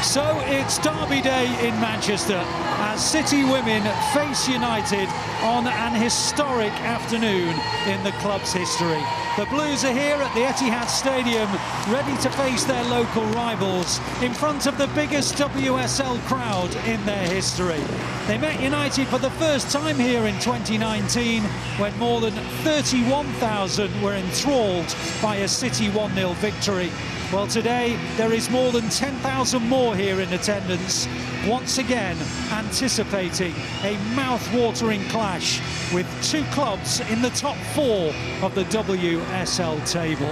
So it's Derby Day in Manchester as City women face United on an historic afternoon in the club's history. The Blues are here at the Etihad Stadium, ready to face their local rivals in front of the biggest WSL crowd in their history. They met United for the first time here in 2019 when more than 31,000 were enthralled by a City 1-0 victory. Well, today there is more than 10,000 more here in attendance, once again anticipating a mouth-watering clash with two clubs in the top four of the WSL table.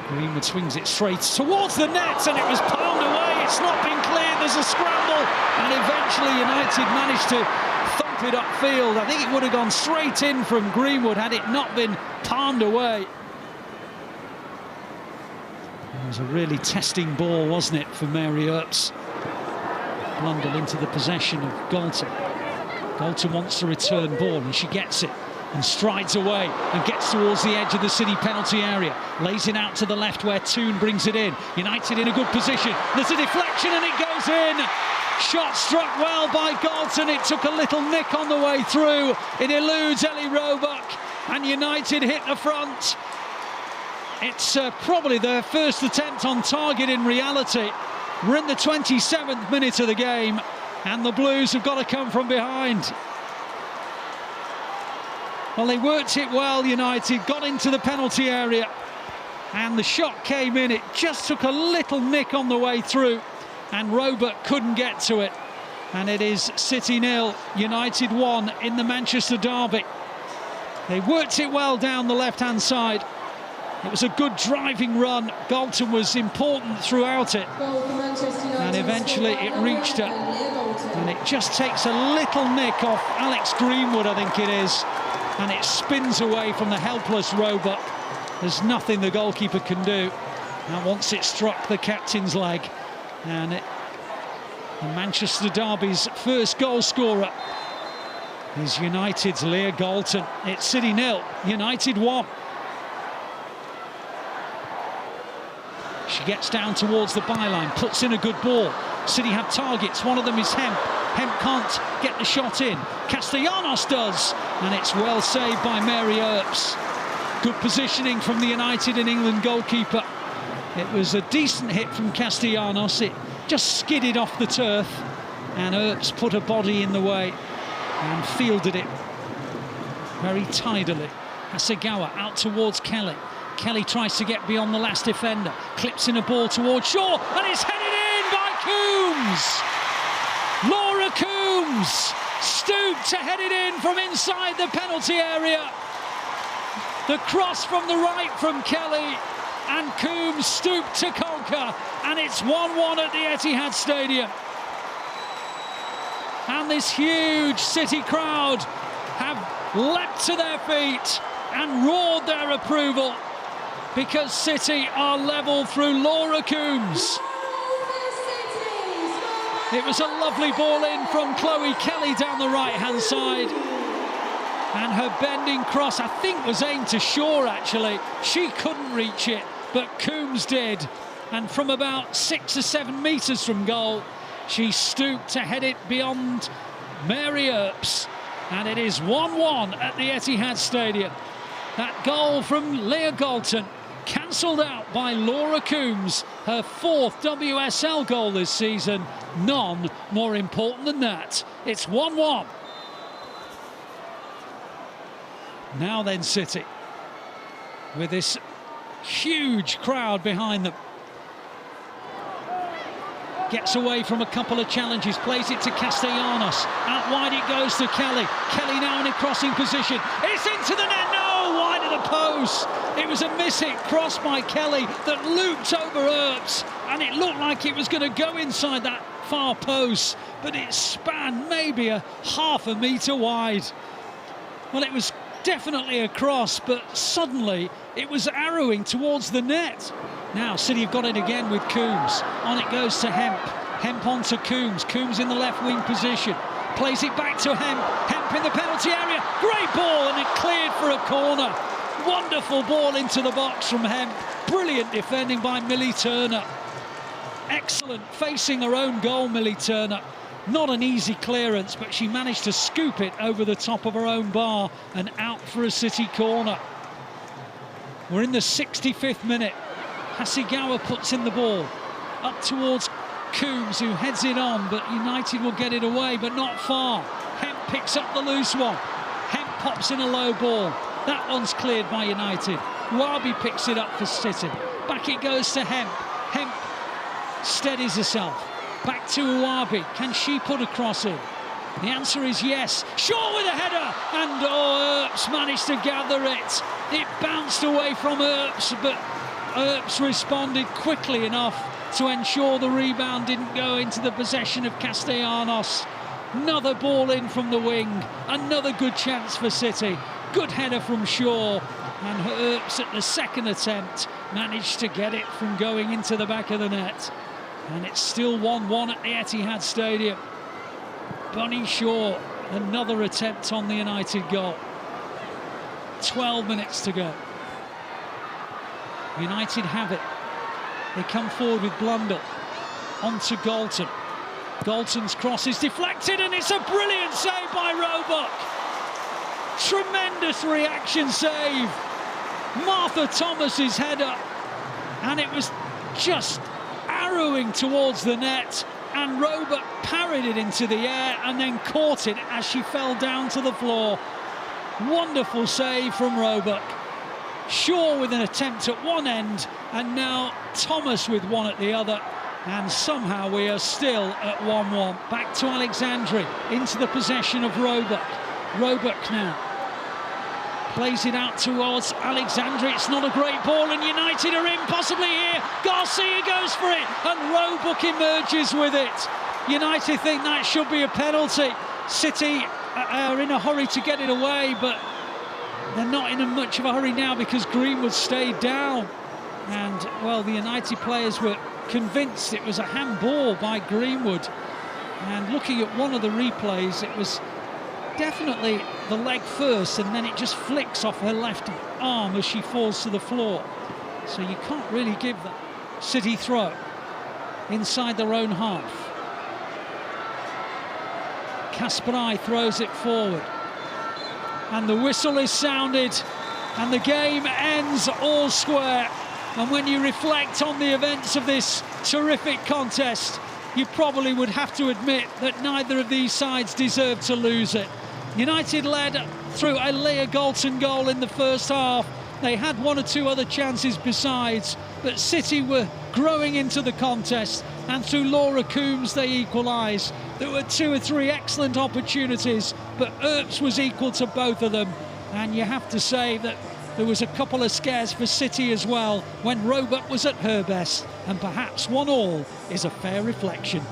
Greenwood swings it straight towards the net and it was palmed away. It's not been cleared, there's a scramble, and eventually United managed to thump it upfield. I think it would have gone straight in from Greenwood had it not been palmed away. It was a really testing ball, wasn't it, for Mary Earps. Blundered into the possession of Galton. Galton wants to return ball and she gets it and strides away and gets towards the edge of the City penalty area. Lays it out to the left where Toon brings it in. United in a good position. There's a deflection and it goes in. Shot struck well by Galton. It took a little nick on the way through. It eludes Ellie Roebuck and United hit the front. It's probably their first attempt on target in reality. We're in the 27th minute of the game and the Blues have got to come from behind. Well, they worked it well, United, got into the penalty area and the shot came in. It just took a little nick on the way through and Roebuck couldn't get to it. And it is City 0, United 1 in the Manchester derby. They worked it well down the left-hand side. It was a good driving run. Galton was important throughout it. And eventually it reached her. And it just takes a little nick off Alex Greenwood, I think it is. And it spins away from the helpless Roebuck. There's nothing the goalkeeper can do. And once it struck the captain's leg. And the Manchester derby's first goal scorer is United's Leah Galton. It's City 0, United 1. She gets down towards the byline, puts in a good ball. City have targets, one of them is Hemp. Hemp can't get the shot in. Castellanos does, and it's well saved by Mary Earps. Good positioning from the United and England goalkeeper. It was a decent hit from Castellanos. It just skidded off the turf, and Earps put a body in the way and fielded it very tidily. Hasegawa out towards Kelly. Kelly tries to get beyond the last defender, clips in a ball towards Shaw, and it's headed in by Coombs! Laura Coombs stooped to head it in from inside the penalty area. The cross from the right from Kelly, and Coombs stooped to conquer, and it's 1-1 at the Etihad Stadium. And this huge City crowd have leapt to their feet and roared their approval, because City are level through Laura Coombs. It was a lovely ball in from Chloe Kelly down the right-hand side. And her bending cross, I think, was aimed to Shaw, actually. She couldn't reach it, but Coombs did. And from about 6 or 7 metres from goal, she stooped to head it beyond Mary Earps. And it is 1-1 at the Etihad Stadium. That goal from Leah Galton, cancelled out by Laura Coombs, her 4th WSL goal this season. None more important than that. It's 1-1. Now then, City, with this huge crowd behind them. Gets away from a couple of challenges, plays it to Castellanos. Out wide it goes to Kelly. Kelly now in a crossing position. It's into the net, no! Wide of the post. It was a miss-hit cross by Kelly that looped over Earps, and it looked like it was going to go inside that far post, but it spanned maybe a half a metre wide. Well, it was definitely a cross, but suddenly it was arrowing towards the net. Now City have got it again with Coombs. On it goes to Hemp. Hemp on to Coombs. Coombs in the left wing position. Plays it back to Hemp. Hemp in the penalty area. Great ball, and it cleared for a corner. Wonderful ball into the box from Hemp. Brilliant defending by Millie Turner. Excellent, facing her own goal, Millie Turner. Not an easy clearance, but she managed to scoop it over the top of her own bar and out for a City corner. We're in the 65th minute. Hasegawa puts in the ball up towards Coombs, who heads it on, but United will get it away, but not far. Hemp picks up the loose one. Hemp pops in a low ball. That one's cleared by United. Wabi picks it up for City. Back it goes to Hemp. Hemp steadies herself. Back to Uwabi. Can she put a cross in? The answer is yes. Shaw with a header, and Earps managed to gather it. It bounced away from Earps, but Earps responded quickly enough to ensure the rebound didn't go into the possession of Castellanos. Another ball in from the wing. Another good chance for City. Good header from Shaw, and Earps at the second attempt managed to get it from going into the back of the net. And it's still 1-1 at the Etihad Stadium. Bunny Shaw, another attempt on the United goal. 12 minutes to go. United have it. They come forward with Blundell. On to Galton. Galton's cross is deflected, and it's a brilliant save by Roebuck. Tremendous reaction save. Martha Thomas's header, and it was just arrowing towards the net, and Roebuck parried it into the air and then caught it as she fell down to the floor. Wonderful save from Roebuck. Shaw with an attempt at one end, and now Thomas with one at the other, and somehow we are still at 1-1. Back to Alexandri, into the possession of Roebuck. Roebuck now plays it out towards Alexandri. It's not a great ball, and United are in, possibly here. Garcia goes for it, and Roebuck emerges with it. United think that should be a penalty. City are in a hurry to get it away, but they're not in much of a hurry now because Greenwood stayed down. And, well, the United players were convinced it was a handball by Greenwood. And looking at one of the replays, it was definitely the leg first, and then it just flicks off her left arm as she falls to the floor. So you can't really give that. City throw inside their own half. Kasparai throws it forward, and the whistle is sounded, and the game ends all square. And when you reflect on the events of this terrific contest, you probably would have to admit that neither of these sides deserved to lose it. United led through a Leah Galton goal in the first half. They had one or two other chances besides, but City were growing into the contest, and through Laura Coombs they equalised. There were two or three excellent opportunities, but Earps was equal to both of them, and you have to say that there was a couple of scares for City as well when Roebuck was at her best, and perhaps 1-1 is a fair reflection.